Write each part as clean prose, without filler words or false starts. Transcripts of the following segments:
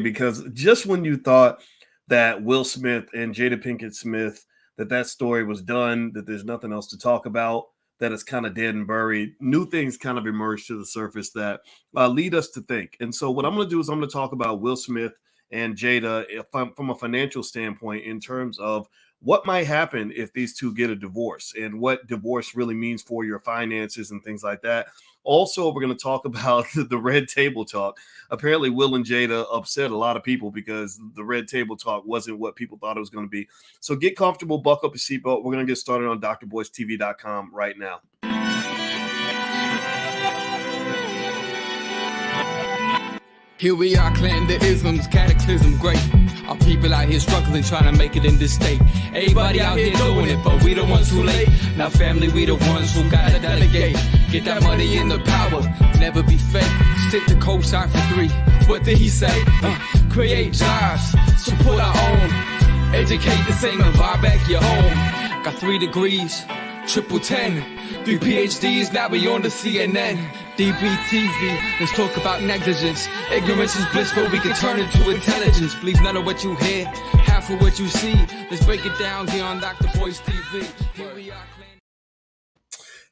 because just when you thought that Will Smith and Jada Pinkett Smith, that story was done, that there's nothing else to talk about, that it's kind of dead and buried, new things kind of emerge to the surface that lead us to think. And so what I'm going to do is I'm going to talk about Will Smith and Jada from a financial standpoint in terms of what might happen if these two get a divorce and what divorce really means for your finances and things like that. Also, we're going to talk about the red table talk. Apparently, Will and Jada upset a lot of people because the red table talk wasn't what people thought it was going to be. So get comfortable, buckle up your seatbelt. We're going to get started on drboycetv.com right now. Here we are, clan the isms, cataclysm, great. Our people out here struggling, trying to make it in this state. Everybody out here doing it, but we the ones too late. Now family, we the ones who gotta delegate. Get that money in the power, never be fake. Stick to cosign for 3. What did he say? Create jobs, support our own. Educate the same and buy back your home. Got 3 degrees, triple 10. 3 PhDs, now we on the CNN. DBTV, let's talk about negligence. Ignorance is bliss, but we can turn it to intelligence. Believe none of what you hear, half of what you see. Let's break it down here on Dr. Boyce TV. Here we are.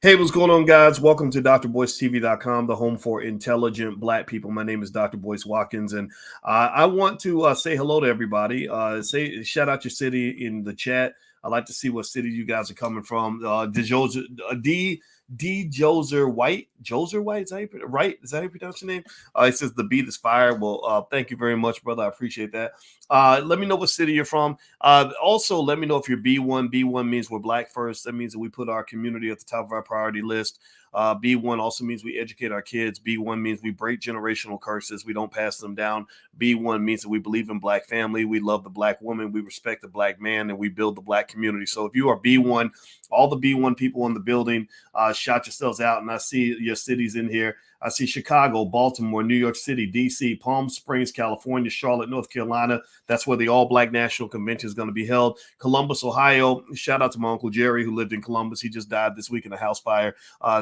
Hey, what's going on, guys? Welcome to drboycetv.com, the home for intelligent Black people. My name is Dr. Boyce Watkins, and I want to say hello to everybody. Shout out your city in the chat. I'd like to see what city you guys are coming from. Joser White, is that right? Is that how you pronounce your name? It says the beat is fire. Well, thank you very much, brother. I appreciate that. Let me know what city you're from. Also, let me know if you're B1. B1 means we're Black first. That means that we put our community at the top of our priority list. B1 also means we educate our kids. B1 means we break generational curses. We don't pass them down. B1 means that we believe in Black family. We love the Black woman. We respect the Black man, and we build the Black community. So if you are B1, all the B1 people in the building, shout yourselves out. And I see your cities in here. I see Chicago, Baltimore, New York City, D.C., Palm Springs, California, Charlotte, North Carolina. That's where the All Black National Convention is going to be held. Columbus, Ohio. Shout out to my Uncle Jerry, who lived in Columbus. He just died this week in a house fire.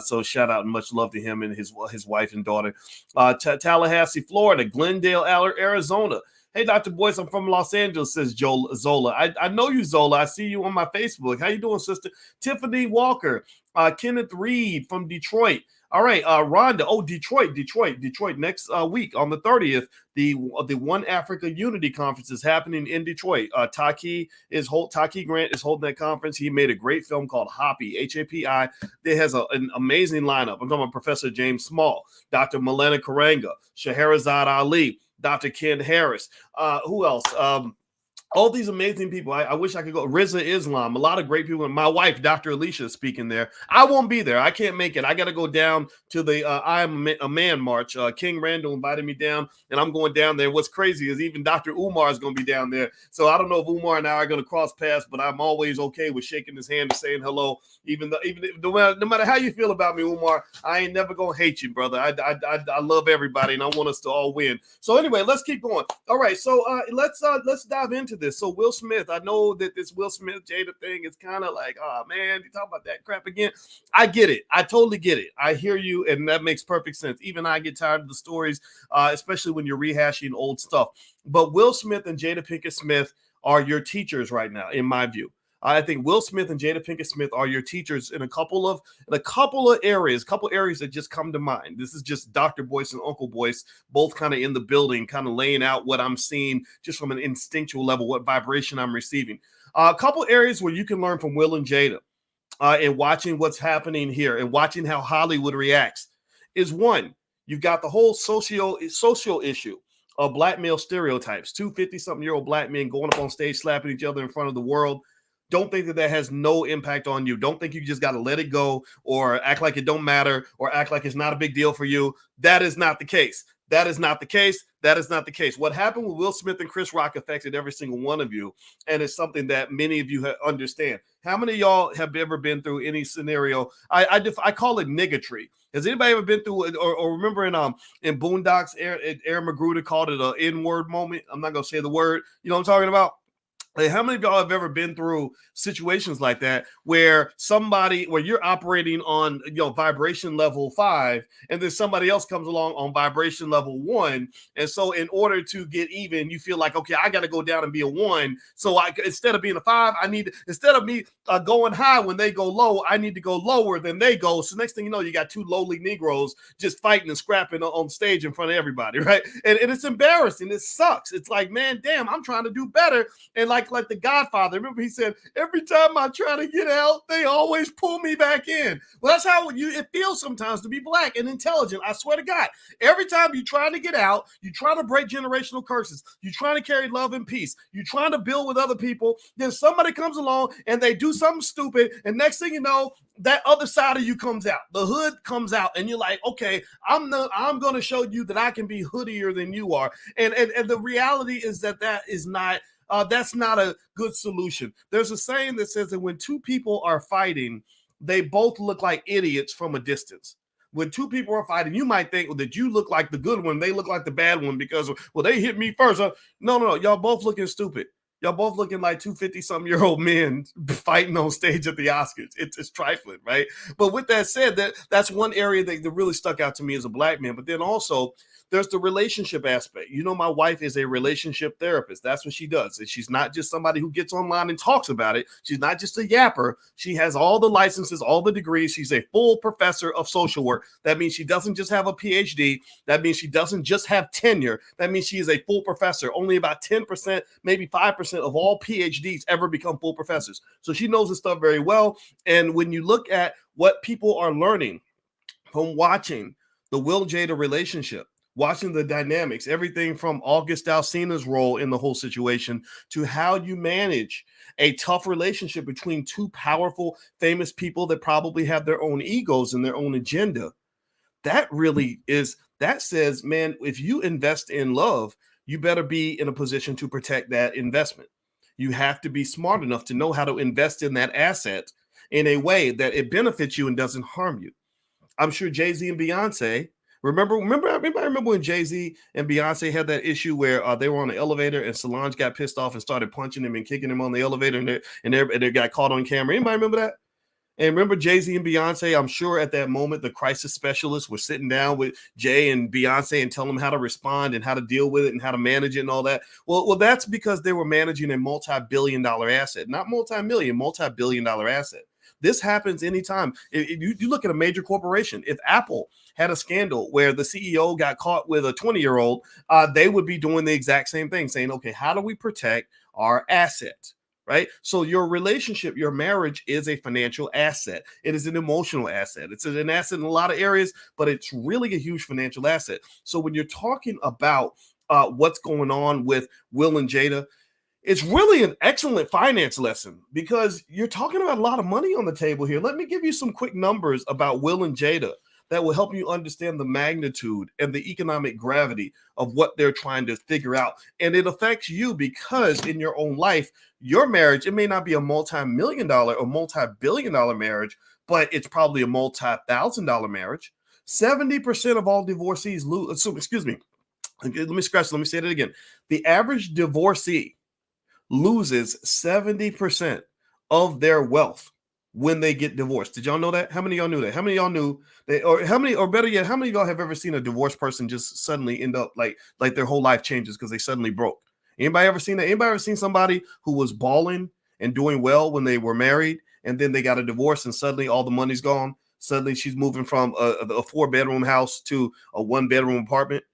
So shout out and much love to him and his wife and daughter. Tallahassee, Florida. Glendale, Arizona. Hey, Dr. Boyce, I'm from Los Angeles, says Zola. I know you, Zola. I see you on my Facebook. How you doing, sister? Tiffany Walker. Kenneth Reed from Detroit. All right, Rhonda. Oh, Detroit. Next week on the 30th, the One Africa Unity Conference is happening in Detroit. Taki Grant is holding that conference. He made a great film called Happy, Hapi. It has an amazing lineup. I'm talking about Professor James Small, Dr. Milena Karanga, Scheherazade Ali, Dr. Ken Harris. Who else? All these amazing people. I wish I could go. Rizza Islam, a lot of great people. My wife, Dr. Alicia, is speaking there. I won't be there. I can't make it. I got to go down to the I Am a Man march. King Randall invited me down, and I'm going down there. What's crazy is even Dr. Umar is going to be down there. So I don't know if Umar and I are going to cross paths, but I'm always okay with shaking his hand and saying hello. No matter how you feel about me, Umar, I ain't never going to hate you, brother. I love everybody, and I want us to all win. So anyway, let's keep going. All right, so let's dive into this. So Will Smith, I know that this Will Smith Jada thing is kind of like, oh man, you talk about that crap again. I get it. I totally get it. I hear you, and that makes perfect sense. Even I get tired of the stories, especially when you're rehashing old stuff. But Will Smith and Jada Pinkett Smith are your teachers right now, in my view. I think Will Smith and Jada Pinkett Smith are your teachers in a couple of areas that just come to mind. This is just Dr. Boyce and Uncle Boyce, both kind of in the building, kind of laying out what I'm seeing just from an instinctual level, what vibration I'm receiving. A couple areas where you can learn from Will and Jada and watching what's happening here and watching how Hollywood reacts is one, you've got the whole social issue of Black male stereotypes, 2 50-something-year-old Black men going up on stage, slapping each other in front of the world. Don't think that has no impact on you. Don't think you just got to let it go or act like it don't matter or act like it's not a big deal for you. That is not the case. That is not the case. What happened with Will Smith and Chris Rock affected every single one of you, and it's something that many of you understand. How many of y'all have ever been through any scenario? I call it niggatry. Has anybody ever been through it or remember in Boondocks, Aaron McGruder called it an N-word moment? I'm not going to say the word. You know what I'm talking about? Like, how many of y'all have ever been through situations like that where you're operating on, vibration level 5, and then somebody else comes along on vibration level 1, and so in order to get even, you feel like, okay, I got to go down and be a 1. So instead of being a 5, instead of me going high when they go low, I need to go lower than they go. So next thing you know, you got two lowly Negroes just fighting and scrapping on stage in front of everybody, right? And it's embarrassing. It sucks. It's like, man, damn, I'm trying to do better. And like the Godfather, remember he said, every time I try to get out, they always pull me back in. Well, that's how it feels sometimes to be black and intelligent. I swear to God, every time you're trying to get out, you're trying to break generational curses, you're trying to carry love and peace, you're trying to build with other people, then somebody comes along and they do something stupid, and next thing you know, that other side of you comes out. The hood comes out, and you're like, okay, I'm going to show you that I can be hoodier than you are. And the reality is that is not. That's not a good solution. There's a saying that says that when two people are fighting, they both look like idiots from a distance. When two people are fighting, you might think that you look like the good one, they look like the bad one because, well, they hit me first. No, y'all both looking stupid. Y'all both looking like 250-something-year-old men fighting on stage at the Oscars. It's trifling, right? But with that said, that's one area that really stuck out to me as a black man. But then also, there's the relationship aspect. My wife is a relationship therapist. That's what she does. And she's not just somebody who gets online and talks about it. She's not just a yapper. She has all the licenses, all the degrees. She's a full professor of social work. That means she doesn't just have a PhD. That means she doesn't just have tenure. That means she is a full professor. Only about 10%, maybe 5% of all PhDs ever become full professors. So she knows this stuff very well. And when you look at what people are learning from watching the Will Jada relationship, watching the dynamics, everything from August Alsina's role in the whole situation to how you manage a tough relationship between two powerful, famous people that probably have their own egos and their own agenda. That says, man, if you invest in love, you better be in a position to protect that investment. You have to be smart enough to know how to invest in that asset in a way that it benefits you and doesn't harm you. I'm sure Jay-Z and Beyonce, Remember when Jay-Z and Beyonce had that issue where they were on the elevator and Solange got pissed off and started punching him and kicking him on the elevator, and they got caught on camera. Anybody remember that? And remember Jay-Z and Beyonce? I'm sure at that moment the crisis specialists were sitting down with Jay and Beyonce and telling them how to respond and how to deal with it and how to manage it and all that. Well, that's because they were managing a multi-billion-dollar asset, not multi-million, multi-billion-dollar asset. This happens anytime. You look at a major corporation. If Apple had a scandal where the CEO got caught with a 20-year-old, they would be doing the exact same thing, saying, okay, how do we protect our asset? Right? So your relationship, your marriage is a financial asset. It is an emotional asset. It's an asset in a lot of areas, but it's really a huge financial asset. So when you're talking about what's going on with Will and Jada, it's really an excellent finance lesson because you're talking about a lot of money on the table here. Let me give you some quick numbers about Will and Jada that will help you understand the magnitude and the economic gravity of what they're trying to figure out. And it affects you because in your own life, your marriage, it may not be a multi-million-dollar or multi-billion-dollar marriage, but it's probably a multi-thousand-dollar marriage. 70% of all divorcees lose. So, excuse me. Let me say that again. The average divorcee loses 70% of their wealth when they get divorced. Did y'all know that? How many of y'all knew that? How many of y'all knew that, or better yet, how many of y'all have ever seen a divorced person just suddenly end up like their whole life changes because they suddenly broke? Anybody ever seen that? Anybody ever seen somebody who was balling and doing well when they were married and then they got a divorce and suddenly all the money's gone? Suddenly she's moving from a 4-bedroom house to a 1-bedroom apartment.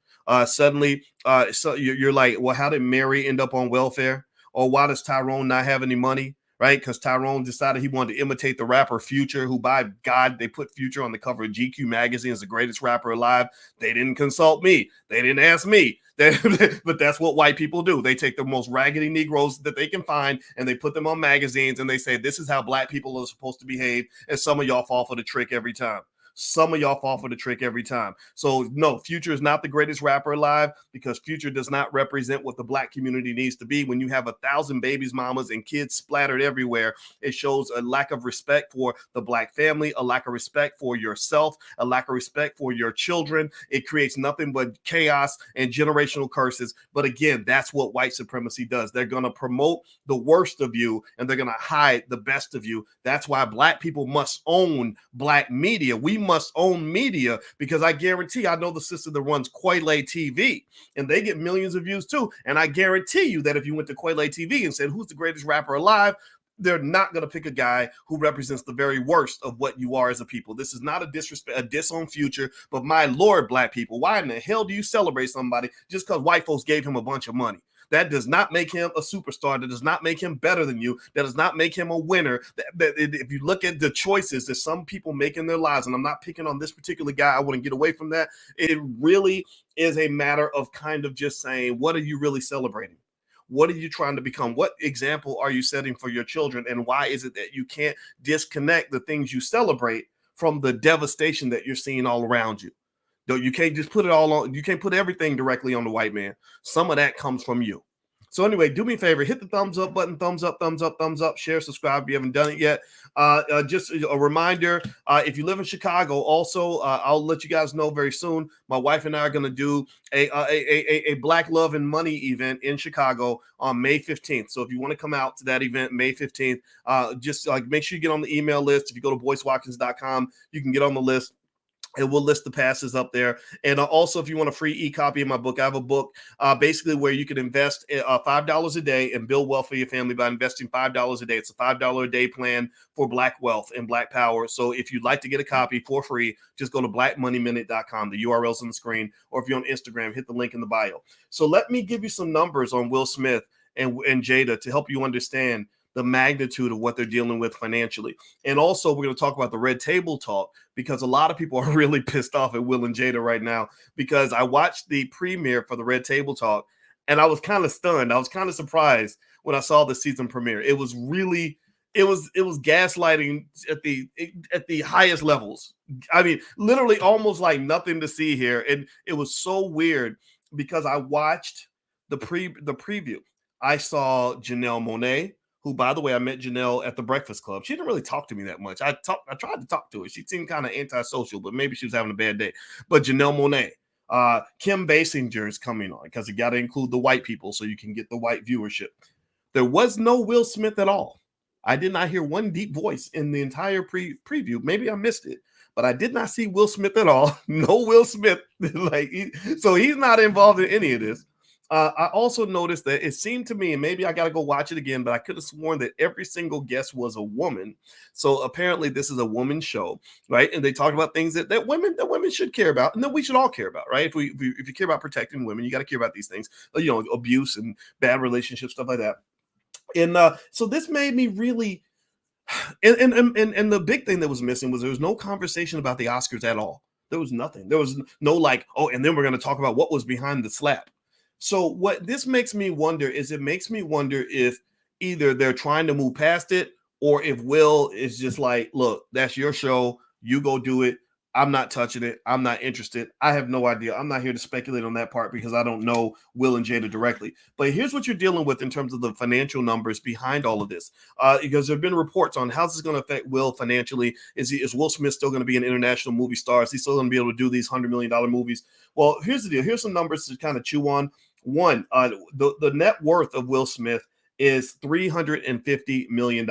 Suddenly, so you're like, well, how did Mary end up on welfare? Or why does Tyrone not have any money, right? Because Tyrone decided he wanted to imitate the rapper Future, who, by God, they put Future on the cover of GQ magazine as the greatest rapper alive. They didn't consult me. They didn't ask me. But that's what white people do. They take the most raggedy Negroes that they can find and they put them on magazines and they say, this is how black people are supposed to behave. And some of y'all fall for the trick every time. some of y'all fall for the trick every time. So no, Future is not the greatest rapper alive because Future does not represent what the Black community needs to be. When you have 1,000 babies, mamas, and kids splattered everywhere, it shows a lack of respect for the Black family, a lack of respect for yourself, a lack of respect for your children. It creates nothing but chaos and generational curses. But again, that's what white supremacy does. They're going to promote the worst of you and they're going to hide the best of you. That's why Black people must own Black media. We must own media because I guarantee, I know the sister that runs Quayle TV and they get millions of views too. And I guarantee you that if you went to Quayle TV and said, who's the greatest rapper alive? They're not going to pick a guy who represents the very worst of what you are as a people. This is not a disrespect, a diss on Future, but my Lord, Black people, why in the hell do you celebrate somebody just because white folks gave him a bunch of money? That does not make him a superstar. That does not make him better than you. That does not make him a winner. If you look at the choices that some people make in their lives, and I'm not picking on this particular guy, I want to get away from that. It really is a matter of kind of just saying, what are you really celebrating? What are you trying to become? What example are you setting for your children? And why is it that you can't disconnect the things you celebrate from the devastation that you're seeing all around you? Though you can't just put it all on, you can't put everything directly on the white man. Some of that comes from you. So anyway, do me a favor, hit the thumbs up button, thumbs up, thumbs up, thumbs up, share, subscribe if you haven't done it yet. Just a reminder, if you live in Chicago, also, I'll let you guys know very soon, my wife and I are going to do a Black Love and Money event in Chicago on May 15th. So if you want to come out to that event, May 15th, just make sure you get on the email list. If you go to boycewatkins.com, you can get on the list. And we'll list the passes up there. And also, if you want a free e-copy of my book, I have a book basically where you can invest $5 a day and build wealth for your family by investing $5 a day. It's a $5 a day plan for Black wealth and Black power. So if you'd like to get a copy for free, just go to blackmoneyminute.com. The URL's on the screen. Or if you're on Instagram, hit the link in the bio. So let me give you some numbers on Will Smith and Jada to help you understand the magnitude of what they're dealing with financially. And also, we're going to talk about the red table talk because a lot of people are really pissed off at Will and Jada right now because I watched the premiere for the red table talk and I was kind of stunned. I was kind of surprised when I saw the season premiere. It was really, it was gaslighting at the highest levels. I mean, literally almost like nothing to see here. And it was so weird because I watched the preview. I saw Janelle Monáe, who, by the way, I met Janelle at the Breakfast Club. She didn't really talk to me that much. I tried to talk to her. She seemed kind of antisocial, but maybe she was having a bad day. But Janelle Monáe, Kim Basinger is coming on because you got to include the white people so you can get the white viewership. There was no Will Smith at all. I did not hear one deep voice in the entire preview. Maybe I missed it, but I did not see Will Smith at all. No Will Smith. So he's not involved in any of this. I also noticed that it seemed to me, and maybe I got to go watch it again, but I could have sworn that every single guest was a woman. So apparently this is a woman's show, right? And they talked about things that women should care about and that we should all care about, right? If you care about protecting women, you got to care about these things, abuse and bad relationships, stuff like that. And so this made me really, and the big thing that was missing was there was no conversation about the Oscars at all. There was nothing. There was no and then we're going to talk about what was behind the slap. So what this makes me wonder is it makes me wonder if either they're trying to move past it or if Will is just like, look, that's your show. You go do it. I'm not touching it. I'm not interested. I have no idea. I'm not here to speculate on that part because I don't know Will and Jada directly. But here's what you're dealing with in terms of the financial numbers behind all of this. Because there have been reports on how this is going to affect Will financially. Is Will Smith still going to be an international movie star? Is he still going to be able to do these $100 million movies? Well, here's the deal. Here's some numbers to kind of chew on. One, the net worth of Will Smith is $350 million.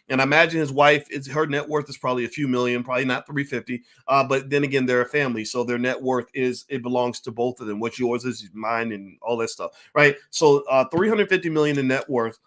And I imagine his wife, her net worth is probably a few million, probably not 350. But then again, they're a family. So their net worth it belongs to both of them. What's yours is mine and all that stuff. Right. So $350 million in net worth.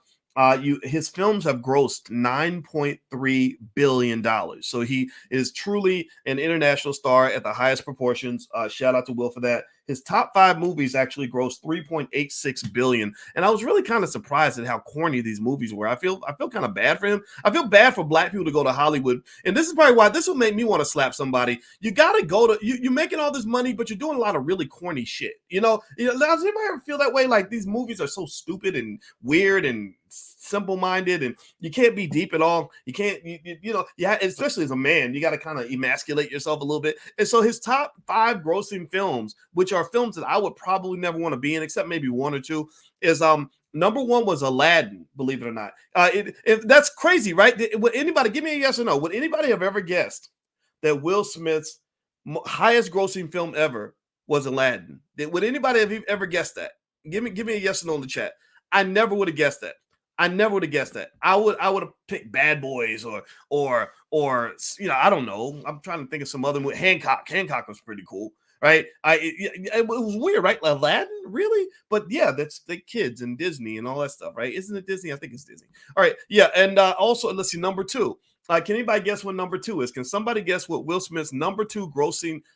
His films have grossed $9.3 billion. So he is truly an international star at the highest proportions. Shout out to Will for that. his top 5 movies actually grossed 3.86 billion. And I was really kind of surprised at how corny these movies were. I feel kind of bad for him. I feel bad for black people to go to Hollywood. And this is probably why this will make me want to slap somebody. You got to go to, you're making all this money, but you're doing a lot of really corny shit. Does anybody ever feel that way? Like these movies are so stupid and weird and simple-minded, and you can't be deep at all. You can't, especially as a man, you got to kind of emasculate yourself a little bit. And so his top 5 grossing films, which are films that I would probably never want to be in, except maybe 1 or 2, is number 1 was Aladdin, believe it or not. That's crazy, right? Would anybody give me a yes or no? Would anybody have ever guessed that Will Smith's highest grossing film ever was Aladdin? Would anybody have ever guessed that? Give me a yes or no in the chat. I never would have guessed that. I would have picked Bad Boys or I don't know. I'm trying to think of some other movie. Hancock was pretty cool, right? It was weird, right? Aladdin, really? But yeah, that's the kids and Disney and all that stuff, right? Isn't it Disney? I think it's Disney. All right, yeah, and also let's see, number 2. Can anybody guess what number 2 is? Can somebody guess what Will Smith's number 2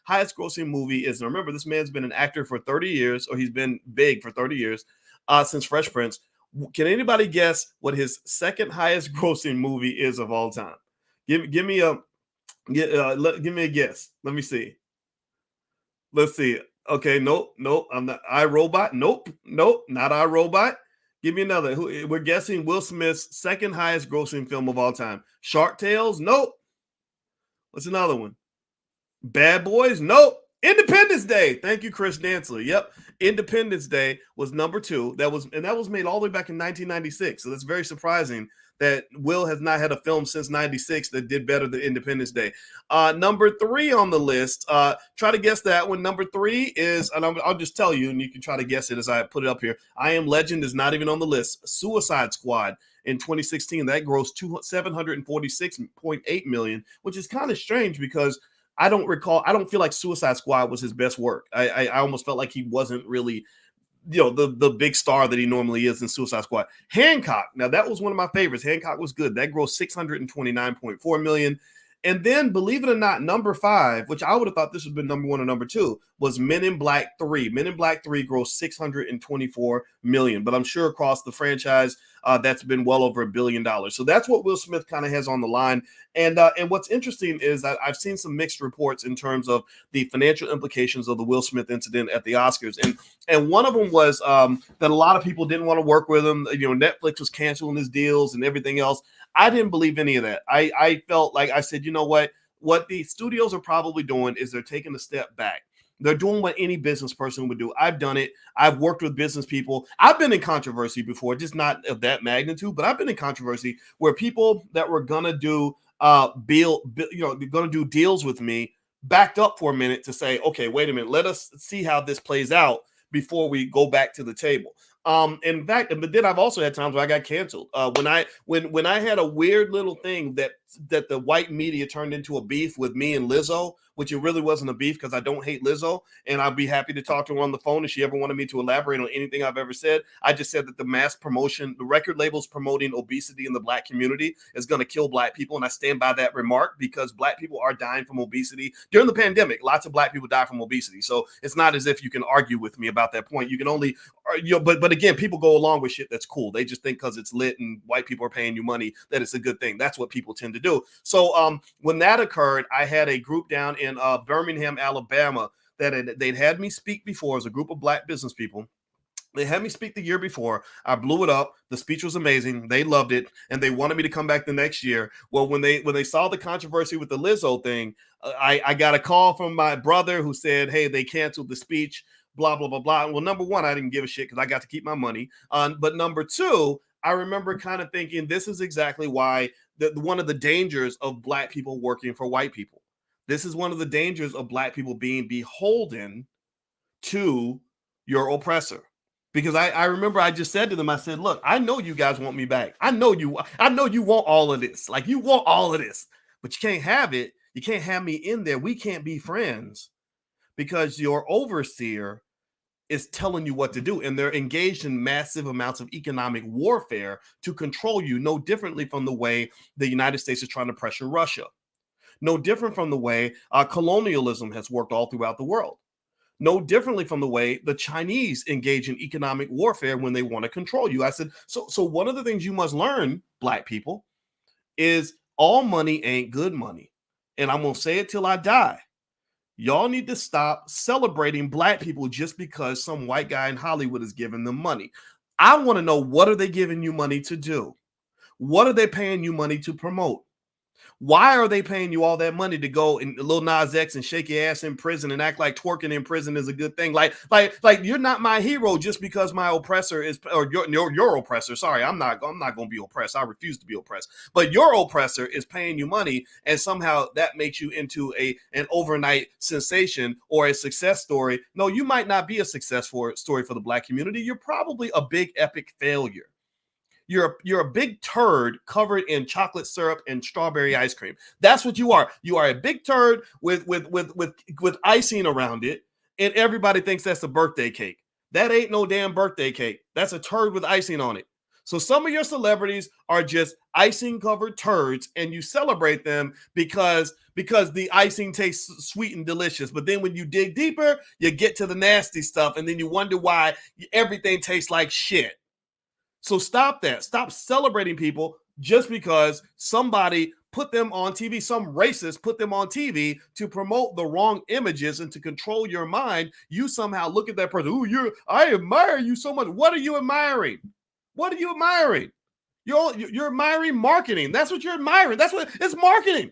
highest grossing movie is? And remember, this man's been an actor for 30 years, or he's been big for 30 years, since Fresh Prince. Can anybody guess what his second highest grossing movie is of all time? Give me a guess. Let me see. Let's see. Okay, nope. I'm not iRobot. Nope, not iRobot. Give me another. We're guessing Will Smith's second highest grossing film of all time. Shark Tales? Nope. What's another one? Bad Boys? Nope. Independence Day. Thank you, Chris Dantzler. Yep. Independence Day was number 2. That was made all the way back in 1996. So that's very surprising that Will has not had a film since 96 that did better than Independence Day. Number 3 on the list. Try to guess that one. Number 3 is, and I'll just tell you, and you can try to guess it as I put it up here. I Am Legend is not even on the list. Suicide Squad in 2016, that grossed $746.8 million, which is kind of strange because I don't feel like Suicide Squad was his best work. I almost felt like he wasn't really, the big star that he normally is in Suicide Squad. Hancock, now that was one of my favorites. Hancock was good. That grossed $629.4 million. And then, believe it or not, number 5, which I would have thought this would have been number 1 or number 2, was Men in Black 3. Men in Black 3 grossed $624 million. But I'm sure across the franchise, that's been well over $1 billion. So that's what Will Smith kind of has on the line. And what's interesting is that I've seen some mixed reports in terms of the financial implications of the Will Smith incident at the Oscars. And one of them was that a lot of people didn't want to work with him. Netflix was canceling his deals and everything else. I didn't believe any of that. I felt like I said, you know what the studios are probably doing is they're taking a step back. They're doing what any business person would do. I've done it. I've worked with business people. I've been in controversy before, just not of that magnitude, but I've been in controversy where people that were gonna do gonna do deals with me backed up for a minute to say, okay, wait a minute, let us see how this plays out before we go back to the table. In fact, but then I've also had times where I got canceled. When I had a weird little thing that the white media turned into a beef with me and Lizzo, which it really wasn't a beef because I don't hate Lizzo, and I'd be happy to talk to her on the phone if she ever wanted me to elaborate on anything I've ever said. I just said that the record labels promoting obesity in the Black community is going to kill Black people, and I stand by that remark because Black people are dying from obesity. During the pandemic, lots of Black people died from obesity, so it's not as if you can argue with me about that point. You can only, but again, people go along with shit that's cool. They just think because it's lit and white people are paying you money that it's a good thing. That's what people tend to do. So when that occurred, I had a group down in Birmingham, Alabama, that they'd had me speak before as a group of Black business people. They had me speak the year before. I blew it up. The speech was amazing. They loved it, and they wanted me to come back the next year. Well, when they saw the controversy with the Lizzo thing, I got a call from my brother who said, "Hey, they canceled the speech." Blah blah blah blah. Well, number 1, I didn't give a shit because I got to keep my money. But number 2, I remember kind of thinking this is exactly why one of the dangers of Black people working for white people. This is one of the dangers of Black people being beholden to your oppressor. Because I remember I just said to them, I said, look, I know you guys want me back. I know you want all of this. Like, you want all of this, but you can't have it. You can't have me in there. We can't be friends because your overseer is telling you what to do. And they're engaged in massive amounts of economic warfare to control you, no differently from the way the United States is trying to pressure Russia. No different from the way colonialism has worked all throughout the world. no differently from the way the Chinese engage in economic warfare when they want to control you. I said, so one of the things you must learn, black people, is all money ain't good money. And I'm going to say it till I die. Y'all need to stop celebrating black people just because some white guy in Hollywood is giving them money. I want to know, what are they giving you money to do? What are they paying you money to promote? Why are they paying you all that money to go and Lil Nas X and shake your ass in prison and act like twerking in prison is a good thing? Like you're not my hero just because my oppressor is, or your oppressor. Sorry, I'm not going to be oppressed. I refuse to be oppressed. But your oppressor is paying you money, and somehow that makes you into an overnight sensation or a success story. No, you might not be a success story for the black community. You're probably a big epic failure. You're a big turd covered in chocolate syrup and strawberry ice cream. That's what you are. You are a big turd with icing around it, and everybody thinks that's a birthday cake. That ain't no damn birthday cake. That's a turd with icing on it. So some of your celebrities are just icing covered turds, and you celebrate them because the icing tastes sweet and delicious. But then when you dig deeper, you get to the nasty stuff, and then you wonder why everything tastes like shit. So stop that. Stop celebrating people just because somebody put them on TV, some racist put them on TV to promote the wrong images and to control your mind. You somehow look at that person. Ooh, I admire you so much. What are you admiring? What are you admiring? You're admiring marketing. That's what you're admiring. That's what it's marketing.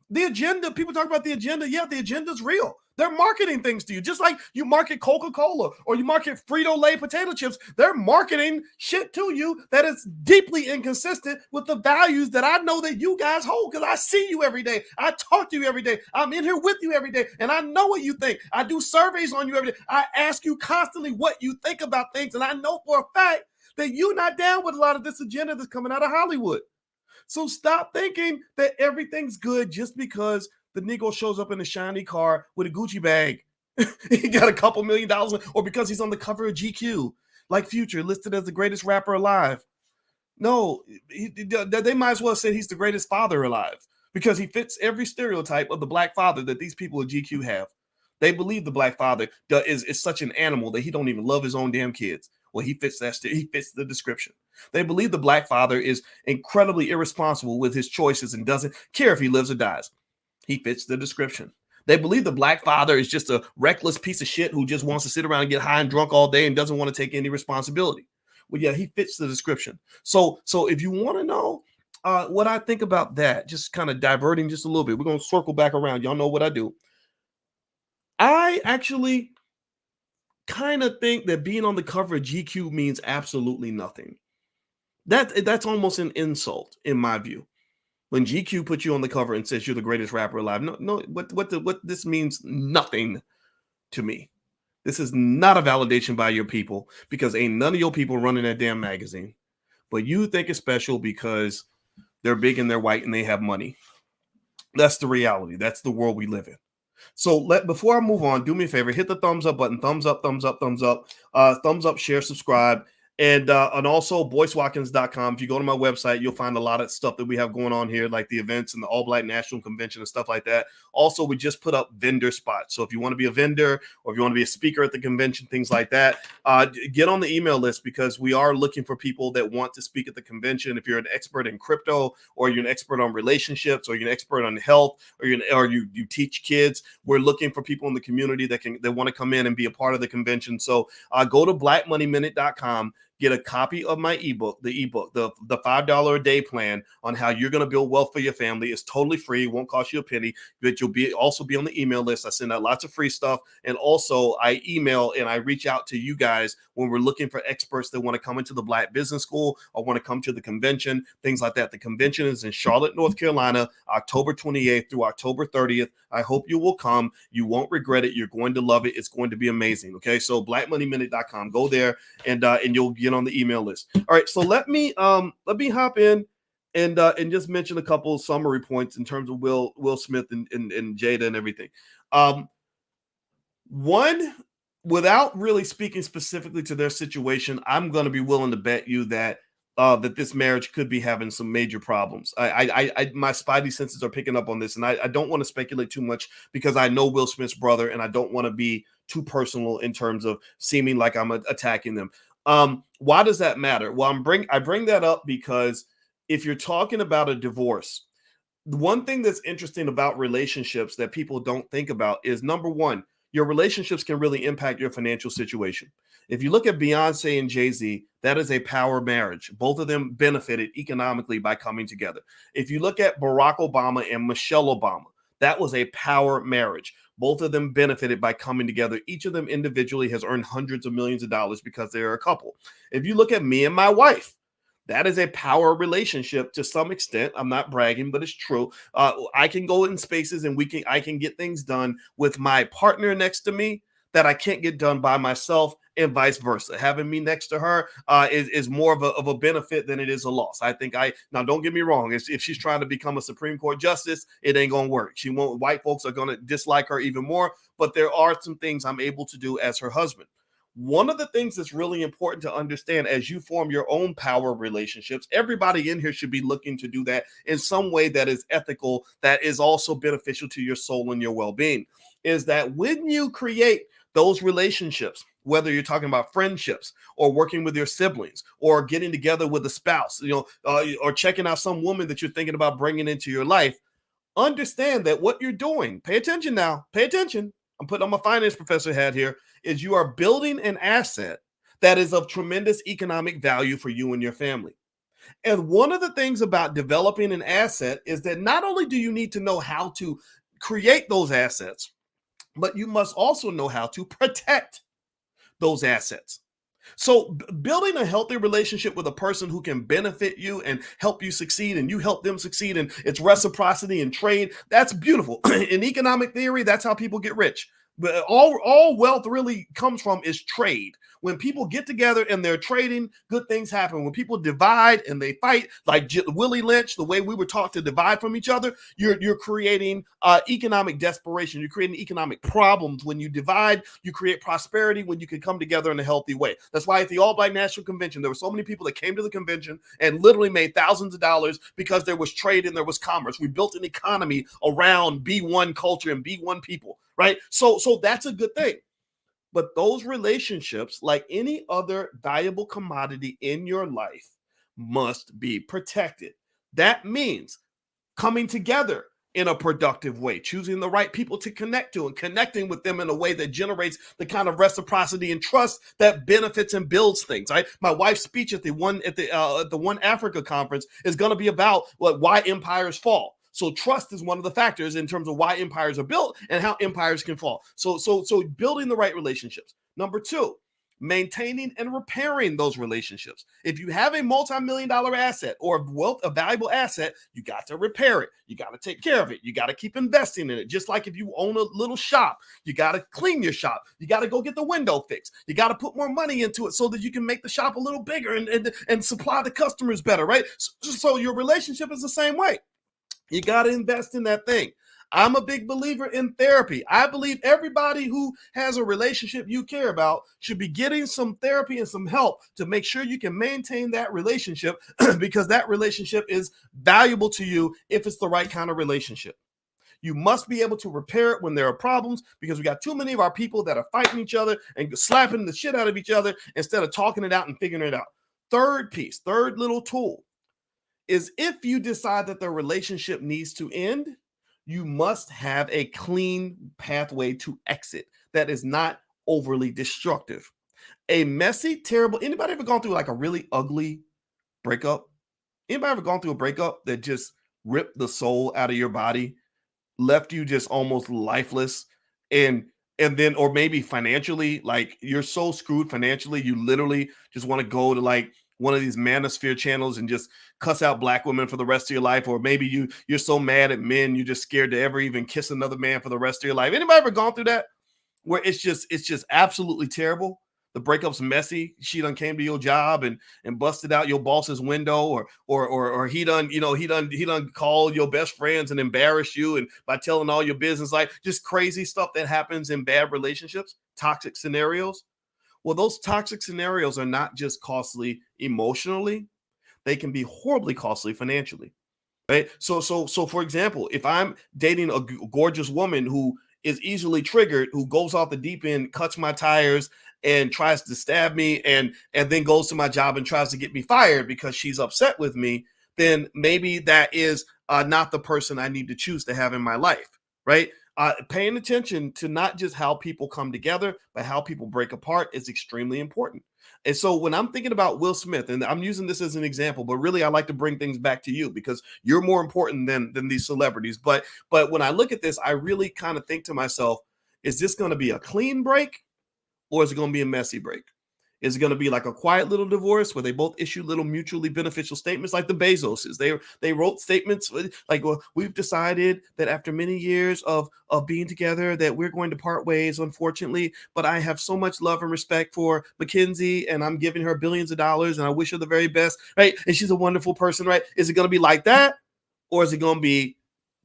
The agenda, people talk about the agenda. Yeah, the agenda's real. They're marketing things to you, just like you market Coca-Cola or you market Frito-Lay potato chips. They're marketing shit to you that is deeply inconsistent with the values that I know that you guys hold, because I see you every day. I talk to you every day. I'm in here with you every day, and I know what you think. I do surveys on you every day. I ask you constantly what you think about things, and I know for a fact that you're not down with a lot of this agenda that's coming out of Hollywood. So stop thinking that everything's good just because the Negro shows up in a shiny car with a Gucci bag. He got a couple $1 million, or because he's on the cover of GQ, like Future, listed as the greatest rapper alive. No, they might as well say he's the greatest father alive, because he fits every stereotype of the black father that these people at GQ have. They believe the black father is such an animal that he don't even love his own damn kids. Well, he fits the description. They believe the black father is incredibly irresponsible with his choices and doesn't care if he lives or dies. He fits the description. They believe the black father is just a reckless piece of shit who just wants to sit around and get high and drunk all day and doesn't want to take any responsibility. Well, yeah, he fits the description. So if you want to know what I think about that, just kind of diverting just a little bit, we're going to circle back around. Y'all know what I do. I actually kind of think that being on the cover of GQ means absolutely nothing. That's almost an insult in my view. When GQ puts you on the cover and says you're the greatest rapper alive, no, what this means nothing to me. This is not a validation by your people, because ain't none of your people running that damn magazine. But you think it's special because they're big and they're white and they have money. That's the reality. That's the world we live in. So before I move on, do me a favor, hit the thumbs up button, thumbs up, share, subscribe. And also BoyceWatkins.com. If you go to my website, you'll find a lot of stuff that we have going on here, like the events and the All Black National Convention and stuff like that. Also, we just put up vendor spots. So if you want to be a vendor or if you want to be a speaker at the convention, things like that, get on the email list, because we are looking for people that want to speak at the convention. If you're an expert in crypto, or you're an expert on relationships, or you're an expert on health, or you teach kids, we're looking for people in the community that want to come in and be a part of the convention. So go to blackmoneyminute.com. Get a copy of my ebook, the $5 a day plan on how you're going to build wealth for your family. It's totally free. It won't cost you a penny, but you'll also be on the email list. I send out lots of free stuff. And also I email and I reach out to you guys when we're looking for experts that want to come into the Black Business School or want to come to the convention, things like that. The convention is in Charlotte, North Carolina, October 28th through October 30th. I hope you will come. You won't regret it. You're going to love it. It's going to be amazing. Okay. So blackmoneyminute.com, go there and you'll get on the email list. All right. So let me hop in and just mention a couple of summary points in terms of Will Smith and Jada and everything. One, without really speaking specifically to their situation, I'm going to be willing to bet you that that this marriage could be having some major problems. My spidey senses are picking up on this, and I don't want to speculate too much because I know Will Smith's brother, and I don't want to be too personal in terms of seeming like I'm attacking them. Why does that matter? Well, I bring that up because if you're talking about a divorce, the one thing that's interesting about relationships that people don't think about is number one, your relationships can really impact your financial situation. If you look at Beyonce and Jay-Z, that is a power marriage. Both of them benefited economically by coming together. If you look at Barack Obama and Michelle Obama, that was a power marriage. Both of them benefited by coming together. Each of them individually has earned hundreds of millions of dollars because they're a couple. If you look at me and my wife, that is a power relationship to some extent. I'm not bragging, but it's true. I can go in spaces and I can get things done with my partner next to me that I can't get done by myself, and vice versa. Having me next to her is more of a benefit than it is a loss. I think now don't get me wrong. If she's trying to become a Supreme Court justice, it ain't gonna work. White folks are gonna dislike her even more. But there are some things I'm able to do as her husband. One of the things that's really important to understand as you form your own power relationships, everybody in here should be looking to do that in some way that is ethical, that is also beneficial to your soul and your well-being, is that when you create those relationships, whether you're talking about friendships or working with your siblings or getting together with a spouse, or checking out some woman that you're thinking about bringing into your life, understand that what you're doing, pay attention now, pay attention. I'm putting on my finance professor hat here, is you are building an asset that is of tremendous economic value for you and your family. And one of the things about developing an asset is that not only do you need to know how to create those assets, but you must also know how to protect those assets. So building a healthy relationship with a person who can benefit you and help you succeed and you help them succeed, and it's reciprocity and trade, that's beautiful. In economic theory, that's how people get rich. But all wealth really comes from is trade. When people get together and they're trading, good things happen. When people divide and they fight, like Willie Lynch, the way we were taught to divide from each other, you're creating economic desperation. You're creating economic problems. When you divide, you create prosperity when you can come together in a healthy way. That's why at the All Black National Convention, there were so many people that came to the convention and literally made thousands of dollars because there was trade and there was commerce. We built an economy around B1 culture and B1 people. Right. So that's a good thing. But those relationships, like any other valuable commodity in your life, must be protected. That means coming together in a productive way, choosing the right people to connect to and connecting with them in a way that generates the kind of reciprocity and trust that benefits and builds things. Right. My wife's speech at the One Africa conference is going to be about why empires fall. So trust is one of the factors in terms of why empires are built and how empires can fall. So building the right relationships. Number two, maintaining and repairing those relationships. If you have a multi-million-dollar asset or a valuable asset, you got to repair it. You got to take care of it. You got to keep investing in it. Just like if you own a little shop, you got to clean your shop. You got to go get the window fixed. You got to put more money into it so that you can make the shop a little bigger and supply the customers better, right? So your relationship is the same way. You got to invest in that thing. I'm a big believer in therapy. I believe everybody who has a relationship you care about should be getting some therapy and some help to make sure you can maintain that relationship because that relationship is valuable to you if it's the right kind of relationship. You must be able to repair it when there are problems because we got too many of our people that are fighting each other and slapping the shit out of each other instead of talking it out and figuring it out. Third little tool is if you decide that the relationship needs to end, you must have a clean pathway to exit that is not overly destructive. A messy, terrible, anybody ever gone through like a really ugly breakup? Anybody ever gone through a breakup that just ripped the soul out of your body, left you just almost lifeless, and then, or maybe financially, like you're so screwed financially, you literally just want to go to like one of these manosphere channels and just cuss out black women for the rest of your life. Or maybe you're so mad at men, you're just scared to ever even kiss another man for the rest of your life. Anybody ever gone through that? Where it's just absolutely terrible. The breakup's messy. She done came to your job and busted out your boss's window, or he done called your best friends and embarrassed you and by telling all your business, like just crazy stuff that happens in bad relationships, toxic scenarios. Well, those toxic scenarios are not just costly emotionally, they can be horribly costly financially. Right. So for example, if I'm dating a gorgeous woman who is easily triggered, who goes off the deep end, cuts my tires, and tries to stab me, and then goes to my job and tries to get me fired because she's upset with me, then maybe that is not the person I need to choose to have in my life. Right. Paying attention to not just how people come together, but how people break apart is extremely important. And so when I'm thinking about Will Smith, and I'm using this as an example, but really I like to bring things back to you because you're more important than these celebrities. But when I look at this, I really kind of think to myself, is this going to be a clean break or is it going to be a messy break? Is it going to be like a quiet little divorce where they both issue little mutually beneficial statements like the Bezoses? They wrote statements like, well, we've decided that after many years of being together that we're going to part ways, unfortunately, but I have so much love and respect for Mackenzie and I'm giving her billions of dollars and I wish her the very best, right? And she's a wonderful person, right? Is it going to be like that or is it going to be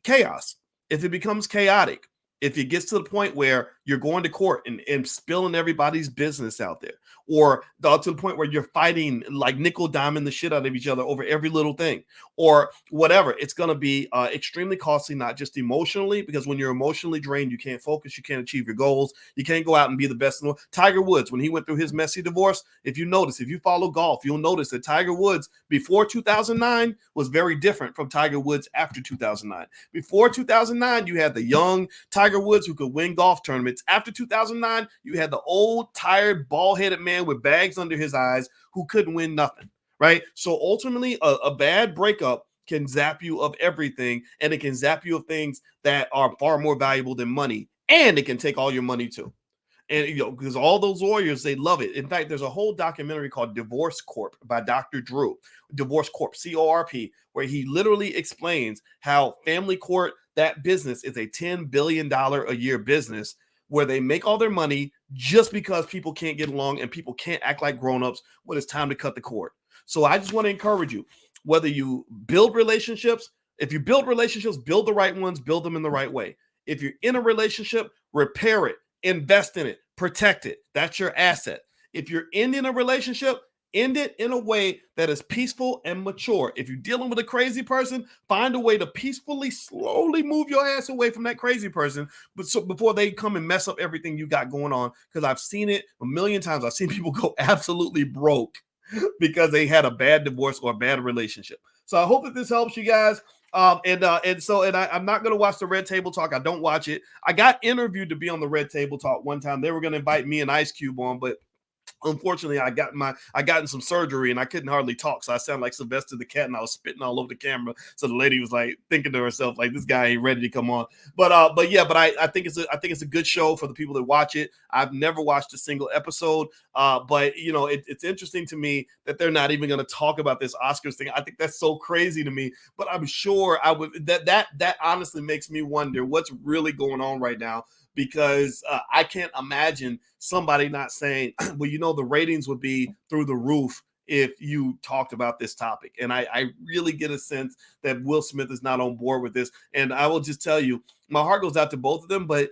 chaos? If it becomes chaotic, if it gets to the point where you're going to court and spilling everybody's business out there, or to the point where you're fighting like nickel diamond the shit out of each other over every little thing, or whatever, it's going to be extremely costly, not just emotionally, because when you're emotionally drained, you can't focus, you can't achieve your goals, you can't go out and be the best in the world. Tiger Woods, when he went through his messy divorce, if you follow golf, you'll notice that Tiger Woods before 2009 was very different from Tiger Woods after 2009. Before 2009, you had the young Tiger Woods who could win golf tournaments. After 2009, you had the old, tired, bald-headed man with bags under his eyes who couldn't win nothing, right? So ultimately, a bad breakup can zap you of everything, and it can zap you of things that are far more valuable than money, and it can take all your money too. And because all those lawyers, they love it. In fact, there's a whole documentary called Divorce Corp by Dr. Drew, Divorce Corp, CORP, where he literally explains how family court, that business, is a $10 billion a year business where they make all their money just because people can't get along and people can't act like grown-ups when it's time to cut the cord. So I just want to encourage you, whether you build relationships, if you build relationships, build the right ones, build them in the right way. If you're in a relationship, repair it, invest in it, protect it. That's your asset. If you're ending a relationship, end it in a way that is peaceful and mature. If you're dealing with a crazy person, find a way to peacefully, slowly move your ass away from that crazy person, but so before they come and mess up everything you got going on. Because I've seen it a million times. I've seen people go absolutely broke because they had a bad divorce or a bad relationship. So I hope that this helps you guys. I'm not going to watch the Red Table Talk. I don't watch it. I got interviewed to be on the Red Table Talk one time. They were going to invite me and Ice Cube on, but unfortunately, I got in some surgery and I couldn't hardly talk. So I sound like Sylvester the Cat and I was spitting all over the camera. So the lady was like thinking to herself, like, this guy ain't ready to come on. But I think it's a good show for the people that watch it. I've never watched a single episode. But it's interesting to me that they're not even going to talk about this Oscars thing. I think that's so crazy to me, but I'm sure I would, that honestly makes me wonder what's really going on right now. Because I can't imagine somebody not saying, well, the ratings would be through the roof if you talked about this topic. And I really get a sense that Will Smith is not on board with this. And I will just tell you, my heart goes out to both of them. But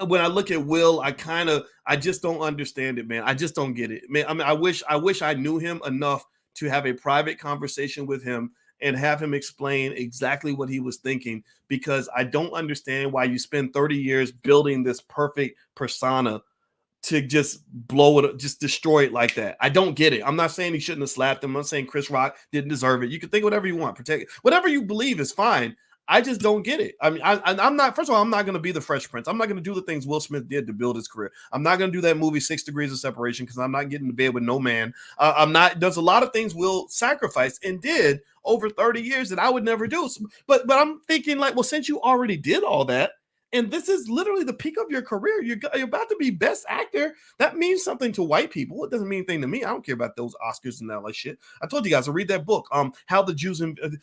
when I look at Will, I just don't understand it, man. I just don't get it, man. I mean, I wish I knew him enough to have a private conversation with him and have him explain exactly what he was thinking, because I don't understand why you spend 30 years building this perfect persona to just blow it, just destroy it like that. I don't get it. I'm not saying he shouldn't have slapped him. I'm not saying Chris Rock didn't deserve it. You can think whatever you want, protect it. Whatever you believe is fine. I just don't get it. I mean, I'm not, first of all, I'm not going to be the Fresh Prince. I'm not going to do the things Will Smith did to build his career. I'm not going to do that movie 6 Degrees of Separation because I'm not getting to bed with no man. There's a lot of things Will sacrificed and did over 30 years that I would never do. But I'm thinking like, well, since you already did all that, and this is literally the peak of your career, you're about to be best actor. That means something to white people. It doesn't mean anything to me. I don't care about those Oscars and that like shit. I told you guys to read that book, How the Jews, An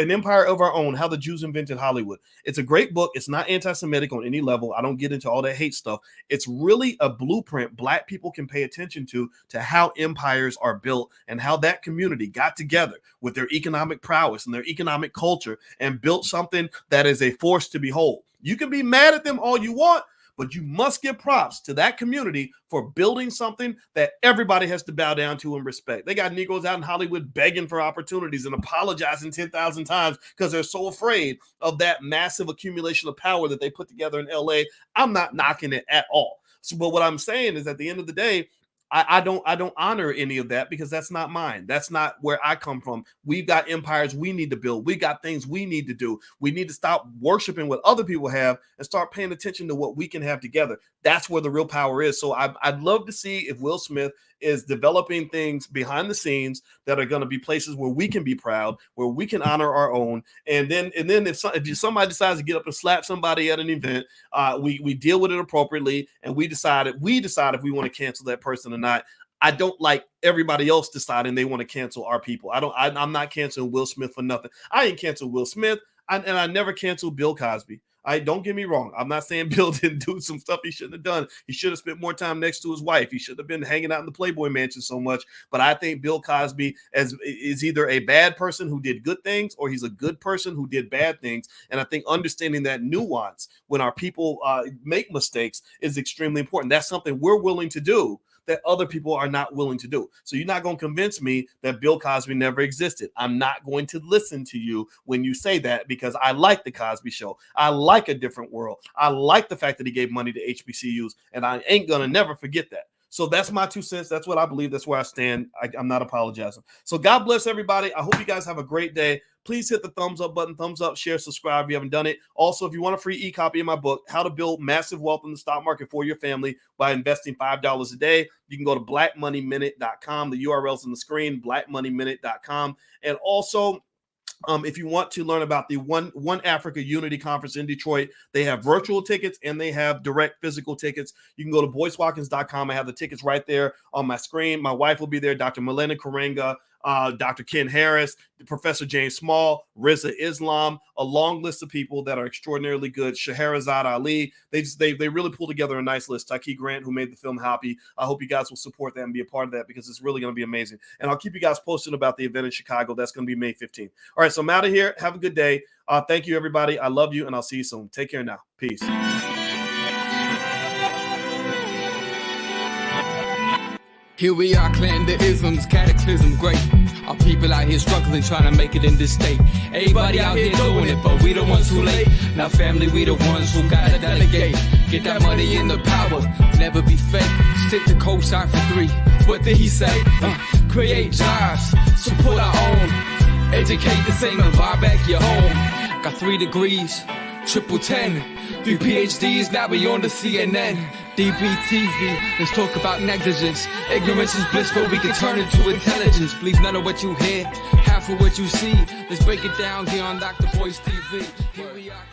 Empire of Our Own, How the Jews Invented Hollywood. It's a great book. It's not anti-Semitic on any level. I don't get into all that hate stuff. It's really a blueprint Black people can pay attention to how empires are built and how that community got together with their economic prowess and their economic culture and built something that is a force to behold. You can be mad at them all you want, but you must give props to that community for building something that everybody has to bow down to and respect. They got Negroes out in Hollywood begging for opportunities and apologizing 10,000 times because they're so afraid of that massive accumulation of power that they put together in LA. I'm not knocking it at all. So, but what I'm saying is at the end of the day, I don't honor any of that because that's not mine. That's not where I come from. We've got empires we need to build. We got things we need to do. We need to stop worshiping what other people have and start paying attention to what we can have together. That's where the real power is. So I'd love to see if Will Smith is developing things behind the scenes that are going to be places where we can be proud, where we can honor our own. And then if somebody decides to get up and slap somebody at an event, we deal with it appropriately, and we decide if we want to cancel that person or not. I don't like everybody else deciding they want to cancel our people. I'm not canceling Will Smith for nothing. I ain't canceled Will Smith, and I never canceled Bill Cosby. Don't get me wrong. I'm not saying Bill didn't do some stuff he shouldn't have done. He should have spent more time next to his wife. He should have been hanging out in the Playboy Mansion so much. But I think Bill Cosby is either a bad person who did good things or he's a good person who did bad things. And I think understanding that nuance when our people make mistakes is extremely important. That's something we're willing to do that other people are not willing to do. So you're not going to convince me that Bill Cosby never existed. I'm not going to listen to you when you say that because I like the Cosby Show. I like A Different World. I like the fact that he gave money to HBCUs, and I ain't going to never forget that. So that's my 2 cents. That's what I believe. That's where I stand. I'm not apologizing. So God bless everybody. I hope you guys have a great day. Please hit the thumbs up button, thumbs up, share, subscribe if you haven't done it. Also, if you want a free e-copy of my book, How to Build Massive Wealth in the Stock Market for Your Family by Investing $5 a Day, you can go to blackmoneyminute.com. The URL's on the screen, blackmoneyminute.com. And also, if you want to learn about the One Africa Unity Conference in Detroit, they have virtual tickets and they have direct physical tickets. You can go to boycewatkins.com. I have the tickets right there on my screen. My wife will be there, Dr. Melena Karenga, Dr. Ken Harris, Professor James Small, Riza Islam, a long list of people that are extraordinarily good. Scheherazade Ali. They really pull together a nice list. Taki Grant, who made the film Happy. I hope you guys will support that and be a part of that because it's really going to be amazing. And I'll keep you guys posted about the event in Chicago. That's going to be May 15th. All right, so I'm out of here. Have a good day. Thank you, everybody. I love you, and I'll see you soon. Take care now. Peace. Here we are, clan the isms, cataclysm great. Our people out here struggling, trying to make it in this state. Everybody out here doing it, but we the ones who late. Now family, we the ones who gotta delegate. Get that money in the power, never be fake. Stick to cosign for 3. What did he say? Create jobs, support our own. Educate the same and buy back your home. Got 3 degrees, triple 10. 3 PhDs, now we on the CNN. DBTV, let's talk about negligence. Ignorance is bliss, but we can turn it to intelligence. Believe none of what you hear, half of what you see. Let's break it down here on Dr. Boyce TV. Here we are.